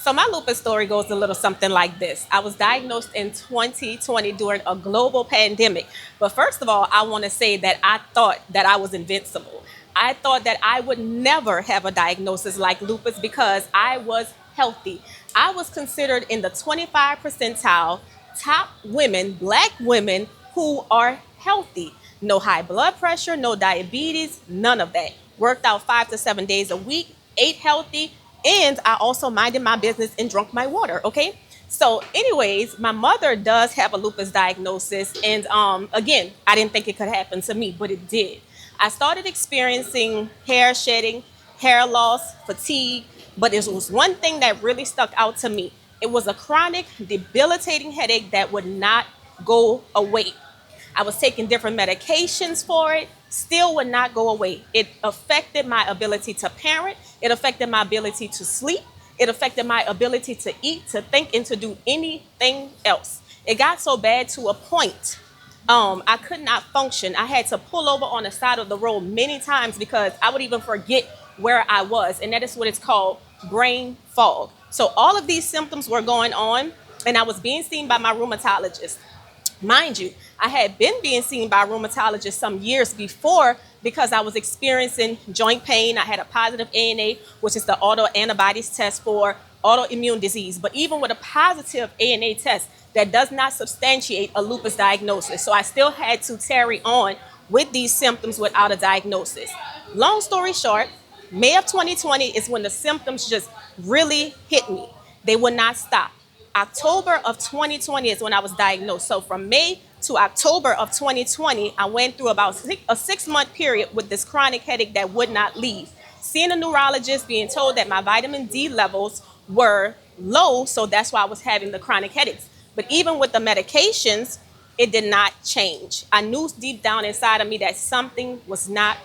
So my lupus story goes a little something like this. I was diagnosed in 2020 during a global pandemic. But first of all, I want to say that I thought that I was invincible. I thought that I would never have a diagnosis like lupus because I was healthy. I was considered in the 25 percentile top women, black women who are healthy. No high blood pressure, no diabetes, none of that. Worked out 5 to 7 days a week, ate healthy, and I also minded my business and drank my water, okay? So anyways, my mother does have a lupus diagnosis. And again, I didn't think it could happen to me, but it did. I started experiencing hair shedding, hair loss, fatigue, but there was one thing that really stuck out to me. It was a chronic, debilitating headache that would not go away. I was taking different medications for it, still would not go away. It affected my ability to parent. It affected my ability to sleep. It affected my ability to eat, to think, and to do anything else. It got so bad to a point I could not function. I had to pull over on the side of the road many times because I would even forget where I was. And that is what it's called, brain fog. So all of these symptoms were going on, and I was being seen by my rheumatologist. Mind you, I had been being seen by a rheumatologist some years before because I was experiencing joint pain. I had a positive ANA, which is the autoantibodies test for autoimmune disease. But even with a positive ANA test, that does not substantiate a lupus diagnosis. So I still had to carry on with these symptoms without a diagnosis. Long story short, May of 2020 is when the symptoms just really hit me. They would not stop. October of 2020 is when I was diagnosed. So from May to October of 2020, I went through about a 6-month period with this chronic headache that would not leave. Seeing a neurologist, being told that my vitamin D levels were low, so that's why I was having the chronic headaches. But even with the medications, it did not change. I knew deep down inside of me that something was not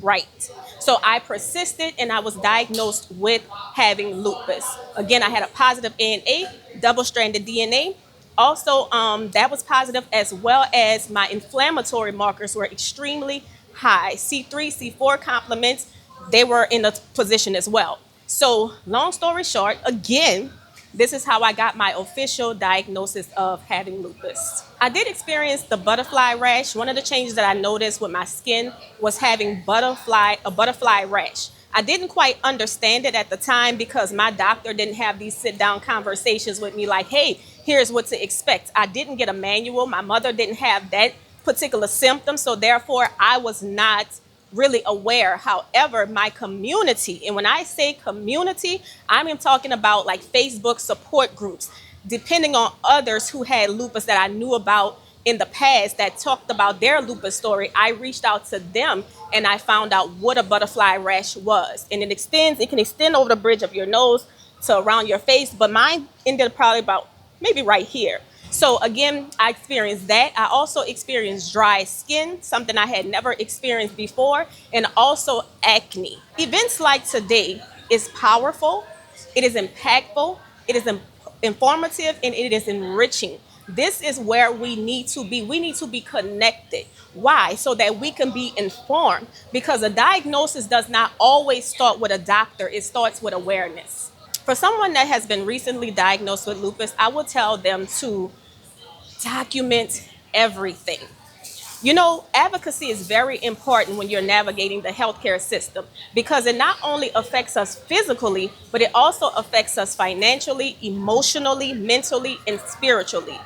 right. So I persisted and I was diagnosed with having lupus. Again, I had a positive ANA, double-stranded DNA. Also, that was positive, as well as my inflammatory markers were extremely high. C3, C4 complements, they were in a position as well. So long story short, again, this is how I got my official diagnosis of having lupus. I did experience the butterfly rash. One of the changes that I noticed with my skin was having a butterfly rash. I didn't quite understand it at the time because my doctor didn't have these sit-down conversations with me like, hey, here's what to expect. I didn't get a manual. My mother didn't have that particular symptom, so therefore I was not really aware. However, my community, and when I say community, I'm talking about like Facebook support groups, depending on others who had lupus that I knew about in the past that talked about their lupus story. I reached out to them and I found out what a butterfly rash was. And it can extend over the bridge of your nose to around your face, but mine ended probably about maybe right here. So again, I experienced that. I also experienced dry skin, something I had never experienced before, and also acne. Events like today is powerful, it is impactful, it is informative, and it is enriching. This is where we need to be. We need to be connected. Why? So that we can be informed. Because a diagnosis does not always start with a doctor. It starts with awareness. For someone that has been recently diagnosed with lupus, I will tell them to document everything. You know, advocacy is very important when you're navigating the healthcare system because it not only affects us physically, but it also affects us financially, emotionally, mentally, and spiritually.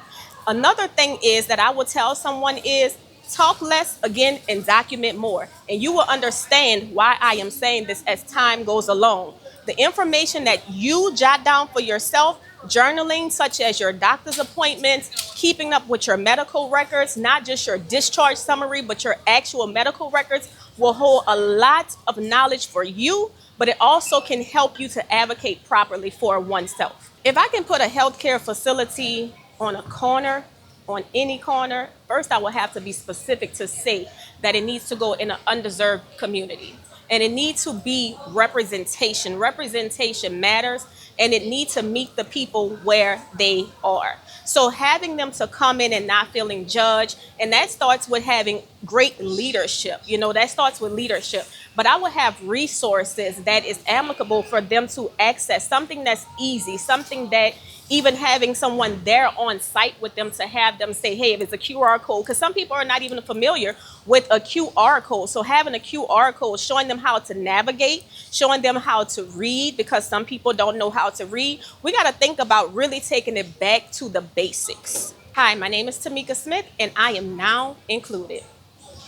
Another thing is that I would tell someone is talk less again and document more. And you will understand why I am saying this as time goes along. The information that you jot down for yourself, journaling, such as your doctor's appointments, keeping up with your medical records, not just your discharge summary, but your actual medical records, will hold a lot of knowledge for you, but it also can help you to advocate properly for oneself. If I can put a healthcare facility on a corner, on any corner, first I will have to be specific to say that it needs to go in an underserved community. And it needs to be representation. Representation matters, and it needs to meet the people where they are. So having them to come in and not feeling judged, and that starts with having great leadership. You know, that starts with leadership. but I would have resources that is amicable for them to access, something that's easy, something that even having someone there on site with them to have them say, hey, if it's a QR code, because some people are not even familiar with a QR code. So having a QR code, showing them how to navigate, showing them how to read, because some people don't know how to read. We got to think about really taking it back to the basics. Hi, my name is Tamika Smith, and I am now included.